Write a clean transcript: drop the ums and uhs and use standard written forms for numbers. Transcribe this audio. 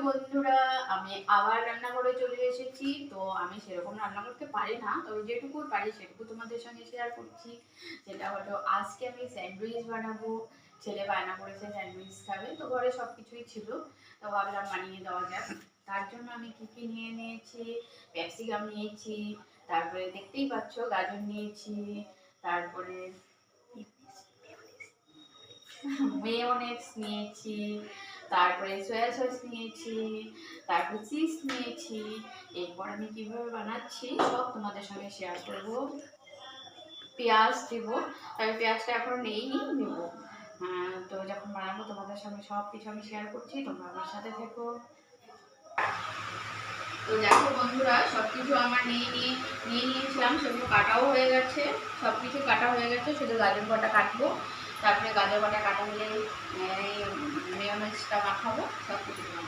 বন্ধুরা, আমি আবার রান্না করে চলে এসেছি। তো আমি সেরকম রান্না করতে পারি না, তবে যেটুকু পারি সেটুকু তোমাদের সঙ্গে শেয়ার করছি। সেটা হলো আজকে আমি স্যান্ডউইচ বানাবো। ছেলে বায়না করেছে স্যান্ডউইচ খাবে, তো ঘরে সব কিছুই ছিল, তো ভাবলাম বানিয়ে দেওয়া যাক। তার জন্য আমি কী কী নিয়ে নিয়েছি, ক্যাপসিকাম নিয়েছি, তারপরে দেখতেই পাচ্ছ গাজর নিয়েছি, তারপরে মেয়োনেজ নিয়েছি, তারপরে সয়া সস নিয়েছি, তারপর চিজ নিয়েছি। এরপর আমি কিভাবে বানাচ্ছি সব তোমাদের সঙ্গে শেয়ার করব। পেঁয়াজ দেবো, তবে পেঁয়াজটা এখনো নেইনি, নেবো। তো যখন বানাবো তোমাদের সঙ্গে সব কিছু আমি শেয়ার করছি, তোমরা আমার সাথে থেকো। তো দেখো বন্ধুরা, সব কিছু আমার নিয়ে নিয়েছিলাম, সেগুলো কাটাও হয়ে গেছে। সব কিছু কাটা হয়ে গেছে, শুধু গাজর কটা কাটবো। তারপরে গাজর কটা কাটা হলে মেয়োনেজটা মাখাবো, সব কিছু তোমাদের